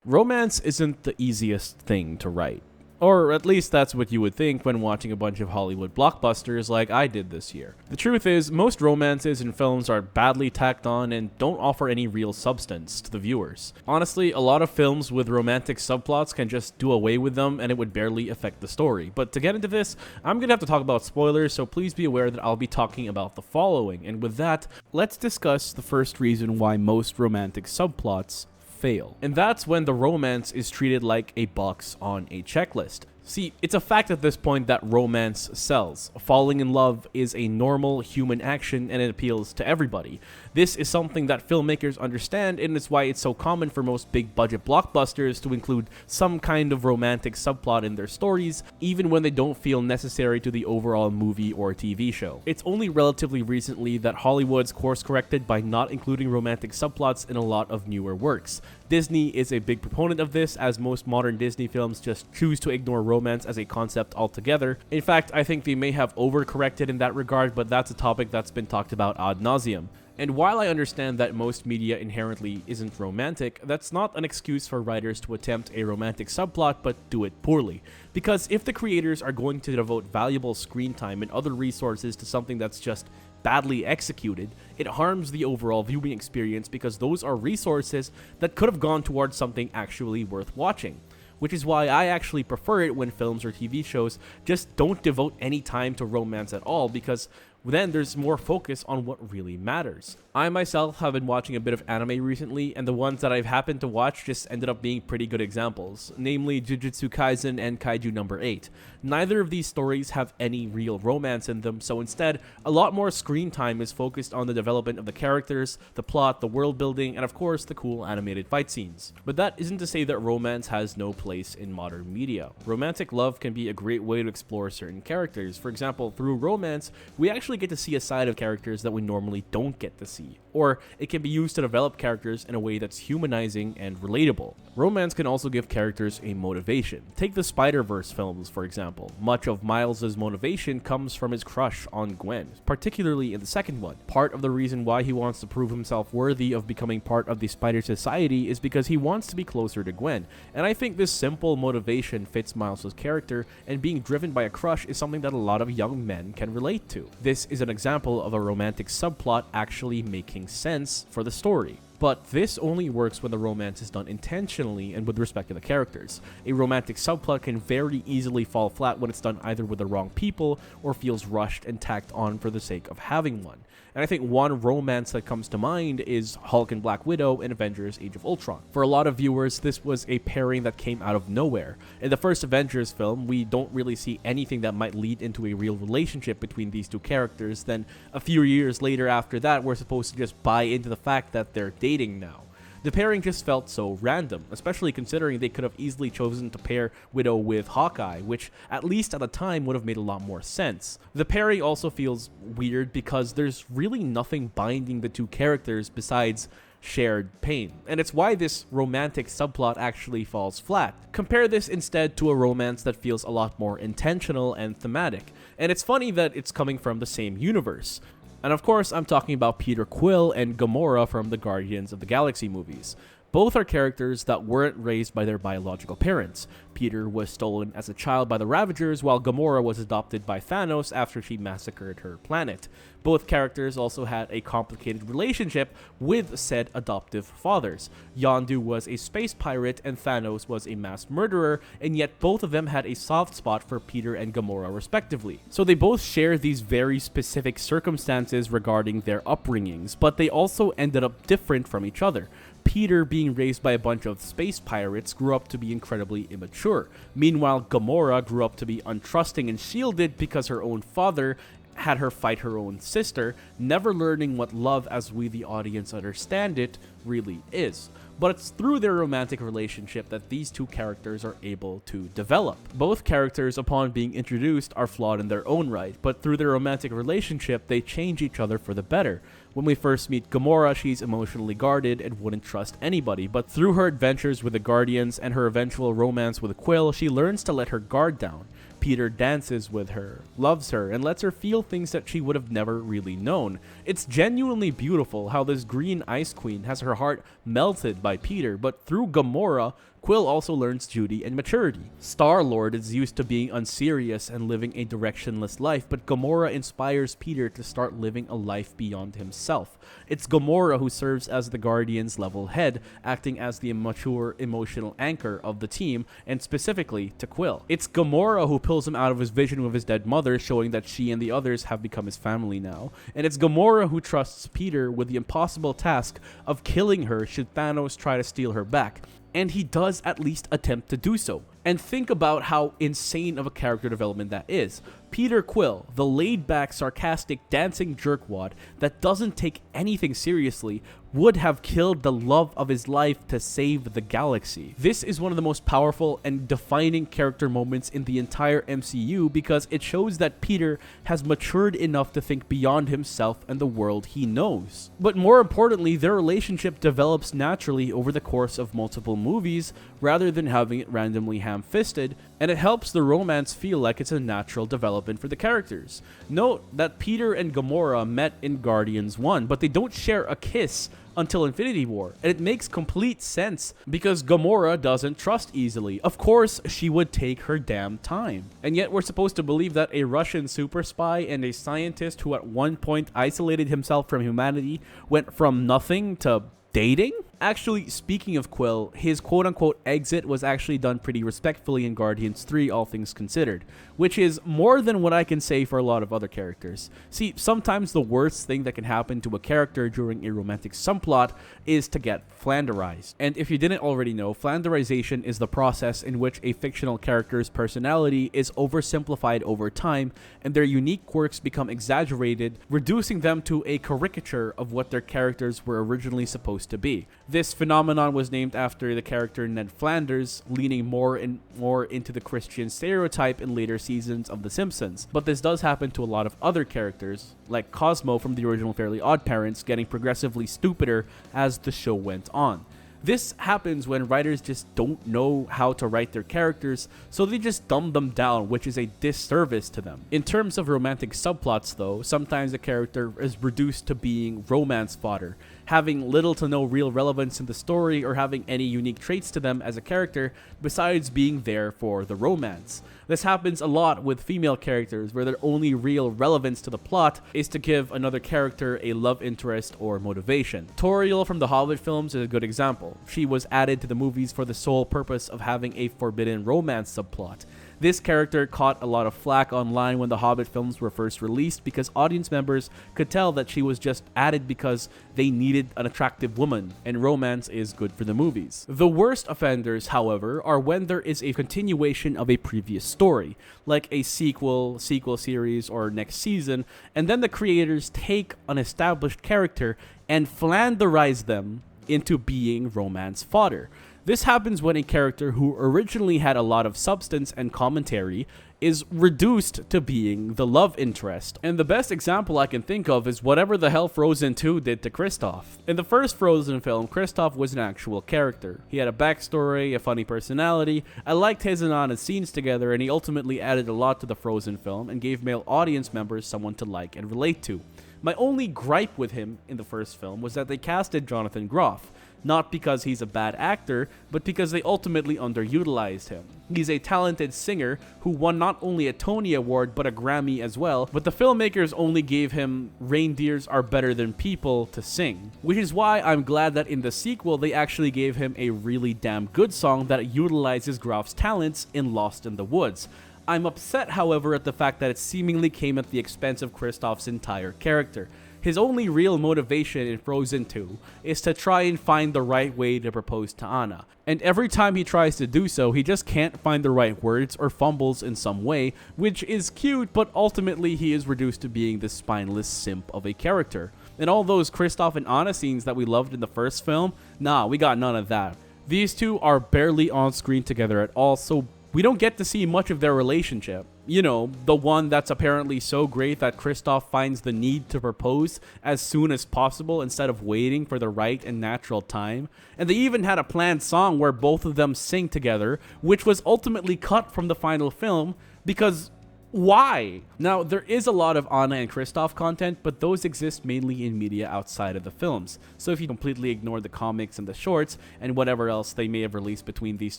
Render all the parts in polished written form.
Romance isn't the easiest thing to write. Or at least that's what you would think when watching a bunch of Hollywood blockbusters like I did this year. The truth is, most romances in films are badly tacked on and don't offer any real substance to the viewers. Honestly, a lot of films with romantic subplots can just do away with them and it would barely affect the story. But to get into this, I'm gonna have to talk about spoilers, so please be aware that I'll be talking about the following. And with that, let's discuss the first reason why most romantic subplots fail. And that's when the romance is treated like a box on a checklist. See, it's a fact at this point that romance sells. Falling in love is a normal human action and it appeals to everybody. This is something that filmmakers understand, and it's why it's so common for most big budget blockbusters to include some kind of romantic subplot in their stories, even when they don't feel necessary to the overall movie or TV show. It's only relatively recently that Hollywood's course corrected by not including romantic subplots in a lot of newer works. Disney is a big proponent of this, as most modern Disney films just choose to ignore romance as a concept altogether. In fact, I think they may have overcorrected in that regard, but that's a topic that's been talked about ad nauseum. And while I understand that most media inherently isn't romantic, that's not an excuse for writers to attempt a romantic subplot but do it poorly. Because if the creators are going to devote valuable screen time and other resources to something that's just badly executed, it harms the overall viewing experience because those are resources that could have gone towards something actually worth watching. Which is why I actually prefer it when films or TV shows just don't devote any time to romance at all, because then there's more focus on what really matters. I myself have been watching a bit of anime recently, and the ones that I've happened to watch just ended up being pretty good examples, namely Jujutsu Kaisen and Kaiju number 8. Neither of these stories have any real romance in them, so instead, a lot more screen time is focused on the development of the characters, the plot, the world building, and of course the cool animated fight scenes. But that isn't to say that romance has no place in modern media. Romantic love can be a great way to explore certain characters. For example, through romance, we actually get to see a side of characters that we normally don't get to see. Or it can be used to develop characters in a way that's humanizing and relatable. Romance can also give characters a motivation. Take the Spider-Verse films, for example. Much of Miles' motivation comes from his crush on Gwen, particularly in the second one. Part of the reason why he wants to prove himself worthy of becoming part of the Spider Society is because he wants to be closer to Gwen. And I think this simple motivation fits Miles' character, and being driven by a crush is something that a lot of young men can relate to. This is an example of a romantic subplot actually making sense for the story. But this only works when the romance is done intentionally and with respect to the characters. A romantic subplot can very easily fall flat when it's done either with the wrong people or feels rushed and tacked on for the sake of having one. And I think one romance that comes to mind is Hulk and Black Widow in Avengers Age of Ultron. For a lot of viewers, this was a pairing that came out of nowhere. In the first Avengers film, we don't really see anything that might lead into a real relationship between these two characters. Then a few years later after that, we're supposed to just buy into the fact that they're dating now. The pairing just felt so random, especially considering they could have easily chosen to pair Widow with Hawkeye, which at least at the time would have made a lot more sense. The pairing also feels weird because there's really nothing binding the two characters besides shared pain, and it's why this romantic subplot actually falls flat. Compare this instead to a romance that feels a lot more intentional and thematic, and it's funny that it's coming from the same universe. And of course, I'm talking about Peter Quill and Gamora from the Guardians of the Galaxy movies. Both are characters that weren't raised by their biological parents. Peter was stolen as a child by the Ravagers, while Gamora was adopted by Thanos after she massacred her planet. Both characters also had a complicated relationship with said adoptive fathers. Yondu was a space pirate and Thanos was a mass murderer, and yet both of them had a soft spot for Peter and Gamora respectively. So they both share these very specific circumstances regarding their upbringings, but they also ended up different from each other. Peter, being raised by a bunch of space pirates, grew up to be incredibly immature. Meanwhile, Gamora grew up to be untrusting and shielded because her own father had her fight her own sister, never learning what love as we the audience understand it really is. But it's through their romantic relationship that these two characters are able to develop. Both characters, upon being introduced, are flawed in their own right, but through their romantic relationship, they change each other for the better. When we first meet Gamora, she's emotionally guarded and wouldn't trust anybody, but through her adventures with the Guardians and her eventual romance with Quill, she learns to let her guard down. Peter dances with her, loves her, and lets her feel things that she would have never really known. It's genuinely beautiful how this green ice queen has her heart melted by Peter, but through Gamora, Quill also learns duty and maturity. Star-Lord is used to being unserious and living a directionless life, but Gamora inspires Peter to start living a life beyond himself. It's Gamora who serves as the Guardian's level head, acting as the immature emotional anchor of the team, and specifically to Quill. It's Gamora who pulls him out of his vision with his dead mother, showing that she and the others have become his family now. And it's Gamora who trusts Peter with the impossible task of killing her should Thanos try to steal her back. And he does at least attempt to do so. And think about how insane of a character development that is. Peter Quill, the laid-back, sarcastic, dancing jerkwad that doesn't take anything seriously, would have killed the love of his life to save the galaxy. This is one of the most powerful and defining character moments in the entire MCU because it shows that Peter has matured enough to think beyond himself and the world he knows. But more importantly, their relationship develops naturally over the course of multiple movies rather than having it randomly ham-fisted, and it helps the romance feel like it's a natural development for the characters. Note that Peter and Gamora met in Guardians 1, but they don't share a kiss until Infinity War, and it makes complete sense because Gamora doesn't trust easily. Of course, she would take her damn time. And yet we're supposed to believe that a Russian super spy and a scientist who at one point isolated himself from humanity went from nothing to dating? Actually, speaking of Quill, his quote-unquote exit was actually done pretty respectfully in Guardians 3, all things considered, which is more than what I can say for a lot of other characters. See, sometimes the worst thing that can happen to a character during a romantic subplot is to get Flanderized. And if you didn't already know, Flanderization is the process in which a fictional character's personality is oversimplified over time, and their unique quirks become exaggerated, reducing them to a caricature of what their characters were originally supposed to be. This phenomenon was named after the character Ned Flanders, leaning more and more into the Christian stereotype in later seasons of The Simpsons. But this does happen to a lot of other characters, like Cosmo from the original Fairly Odd Parents, getting progressively stupider as the show went on. This happens when writers just don't know how to write their characters, so they just dumb them down, which is a disservice to them. In terms of romantic subplots though, sometimes a character is reduced to being romance fodder, having little to no real relevance in the story or having any unique traits to them as a character besides being there for the romance. This happens a lot with female characters where their only real relevance to the plot is to give another character a love interest or motivation. Toriel from the Hobbit films is a good example. She was added to the movies for the sole purpose of having a forbidden romance subplot. This character caught a lot of flack online when the Hobbit films were first released because audience members could tell that she was just added because they needed an attractive woman, and romance is good for the movies. The worst offenders, however, are when there is a continuation of a previous story, like a sequel series, or next season, and then the creators take an established character and Flanderize them into being romance fodder. This happens when a character who originally had a lot of substance and commentary is reduced to being the love interest. And the best example I can think of is whatever the hell Frozen 2 did to Kristoff. In the first Frozen film, Kristoff was an actual character. He had a backstory, a funny personality. I liked his and Anna's scenes together, and he ultimately added a lot to the Frozen film and gave male audience members someone to like and relate to. My only gripe with him in the first film was that they casted Jonathan Groff. Not because he's a bad actor, but because they ultimately underutilized him. He's a talented singer who won not only a Tony Award but a Grammy as well, but the filmmakers only gave him "Reindeers Are Better Than People" to sing. Which is why I'm glad that in the sequel they actually gave him a really damn good song that utilizes Groff's talents in Lost in the Woods. I'm upset, however, at the fact that it seemingly came at the expense of Kristoff's entire character. His only real motivation in Frozen 2 is to try and find the right way to propose to Anna. And every time he tries to do so, he just can't find the right words or fumbles in some way, which is cute, but ultimately he is reduced to being this spineless simp of a character. And all those Kristoff and Anna scenes that we loved in the first film, nah, we got none of that. These two are barely on screen together at all, so we don't get to see much of their relationship. You know, the one that's apparently so great that Kristoff finds the need to propose as soon as possible instead of waiting for the right and natural time. And they even had a planned song where both of them sing together, which was ultimately cut from the final film because Why? Now, there is a lot of Anna and Kristoff content, but those exist mainly in media outside of the films. So if you completely ignore the comics and the shorts and whatever else they may have released between these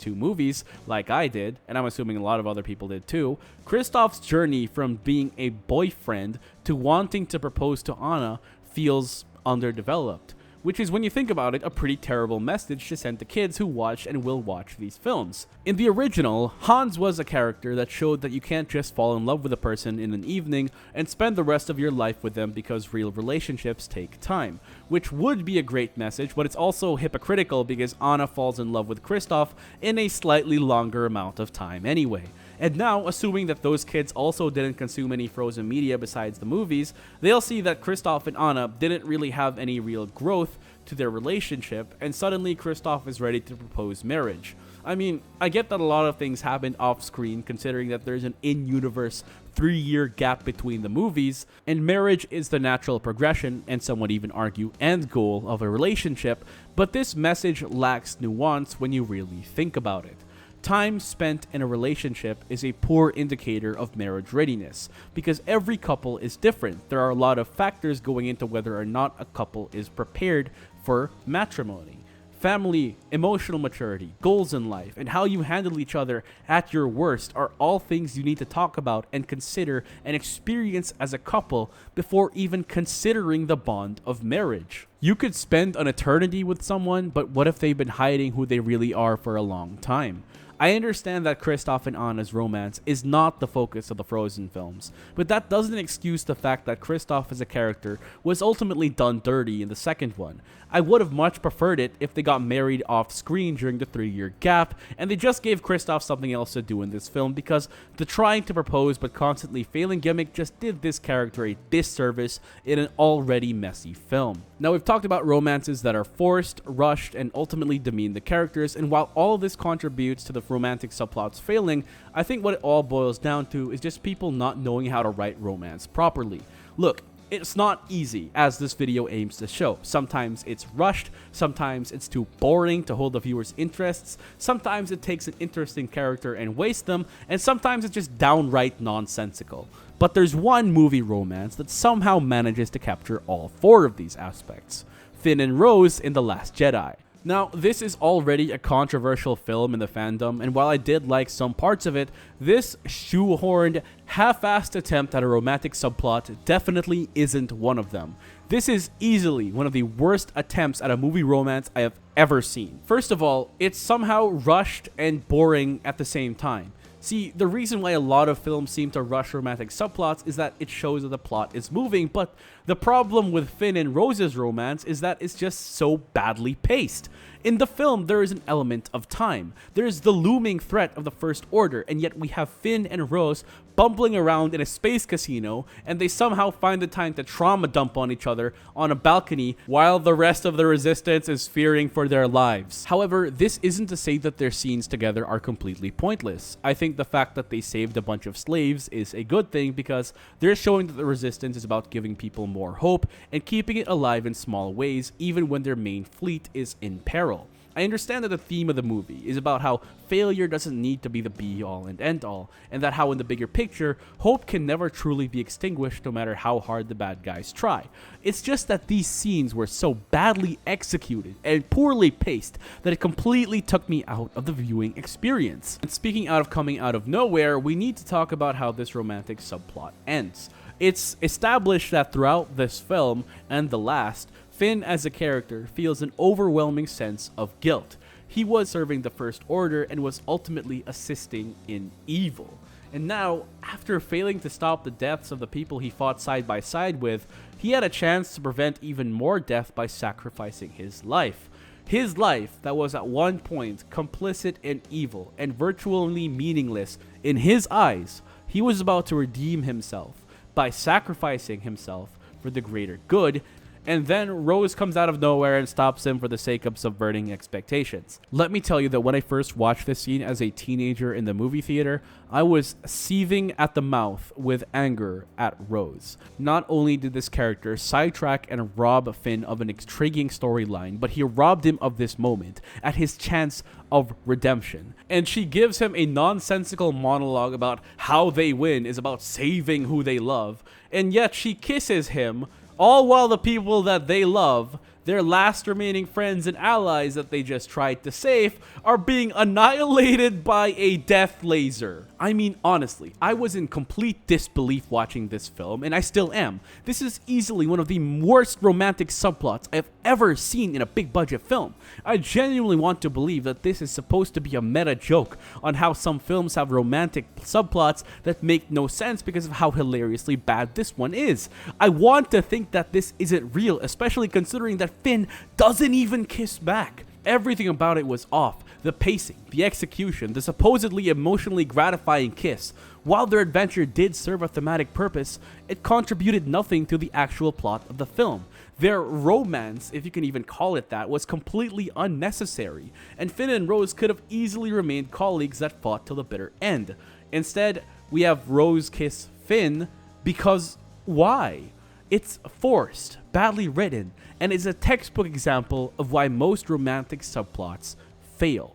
two movies, like I did, and I'm assuming a lot of other people did too, Kristoff's journey from being a boyfriend to wanting to propose to Anna feels underdeveloped. Which is, when you think about it, a pretty terrible message to send to kids who watch and will watch these films. In the original, Hans was a character that showed that you can't just fall in love with a person in an evening and spend the rest of your life with them because real relationships take time. Which would be a great message, but it's also hypocritical because Anna falls in love with Kristoff in a slightly longer amount of time anyway. And now, assuming that those kids also didn't consume any Frozen media besides the movies, they'll see that Kristoff and Anna didn't really have any real growth to their relationship, and suddenly Kristoff is ready to propose marriage. I mean, I get that a lot of things happened off-screen considering that there's an in-universe 3-year gap between the movies, and marriage is the natural progression, and some would even argue end goal of a relationship, but this message lacks nuance when you really think about it. Time spent in a relationship is a poor indicator of marriage readiness, because every couple is different. There are a lot of factors going into whether or not a couple is prepared for matrimony. Family, emotional maturity, goals in life, and how you handle each other at your worst are all things you need to talk about and consider and experience as a couple before even considering the bond of marriage. You could spend an eternity with someone, but what if they've been hiding who they really are for a long time? I understand that Kristoff and Anna's romance is not the focus of the Frozen films, but that doesn't excuse the fact that Kristoff as a character was ultimately done dirty in the second one. I would have much preferred it if they got married off screen during the 3-year gap, and they just gave Kristoff something else to do in this film, because the trying to propose but constantly failing gimmick just did this character a disservice in an already messy film. Now, we've talked about romances that are forced, rushed, and ultimately demean the characters, and while all of this contributes to the romantic subplots failing, I think what it all boils down to is just people not knowing how to write romance properly. Look, it's not easy, as this video aims to show. Sometimes it's rushed, sometimes it's too boring to hold the viewer's interests, sometimes it takes an interesting character and wastes them, and sometimes it's just downright nonsensical. But there's one movie romance that somehow manages to capture all 4 of these aspects: Finn and Rose in The Last Jedi. Now, this is already a controversial film in the fandom, and while I did like some parts of it, this shoehorned, half-assed attempt at a romantic subplot definitely isn't one of them. This is easily one of the worst attempts at a movie romance I have ever seen. First of all, it's somehow rushed and boring at the same time. See, the reason why a lot of films seem to rush romantic subplots is that it shows that the plot is moving, but the problem with Finn and Rose's romance is that it's just so badly paced. In the film, there is an element of time. There is the looming threat of the First Order, and yet we have Finn and Rose bumbling around in a space casino, and they somehow find the time to trauma dump on each other on a balcony while the rest of the resistance is fearing for their lives. However, this isn't to say that their scenes together are completely pointless. I think the fact that they saved a bunch of slaves is a good thing, because they're showing that the resistance is about giving people more hope and keeping it alive in small ways even when their main fleet is in peril. I understand that the theme of the movie is about how failure doesn't need to be the be-all and end-all, and that how in the bigger picture, hope can never truly be extinguished no matter how hard the bad guys try. It's just that these scenes were so badly executed and poorly paced that it completely took me out of the viewing experience. And speaking out of coming out of nowhere, we need to talk about how this romantic subplot ends. It's established that throughout this film and the last, Finn as a character feels an overwhelming sense of guilt. He was serving the First Order and was ultimately assisting in evil. And now, after failing to stop the deaths of the people he fought side by side with, he had a chance to prevent even more death by sacrificing his life. His life that was at one point complicit in evil and virtually meaningless in his eyes, he was about to redeem himself by sacrificing himself for the greater good. and then Rose comes out of nowhere and stops him for the sake of subverting expectations. Let me tell you that when I first watched this scene as a teenager in the movie theater, I was seething at the mouth with anger at Rose. Not only did this character sidetrack and rob Finn of an intriguing storyline, but he robbed him of this moment at his chance of redemption. And she gives him a nonsensical monologue about how they win is about saving who they love, and yet she kisses him, all while the people that they love, their last remaining friends and allies that they just tried to save, are being annihilated by a death laser. I mean, honestly, I was in complete disbelief watching this film, and I still am. This is easily one of the worst romantic subplots I've ever seen in a big budget film. I genuinely want to believe that this is supposed to be a meta joke on how some films have romantic subplots that make no sense because of how hilariously bad this one is. I want to think that this isn't real, especially considering that Finn doesn't even kiss back. Everything about it was off. The pacing, the execution, the supposedly emotionally gratifying kiss. While their adventure did serve a thematic purpose, it contributed nothing to the actual plot of the film. Their romance, if you can even call it that, was completely unnecessary, and Finn and Rose could have easily remained colleagues that fought till the bitter end. Instead, we have Rose kiss Finn because why? It's forced, badly written, and is a textbook example of why most romantic subplots fail.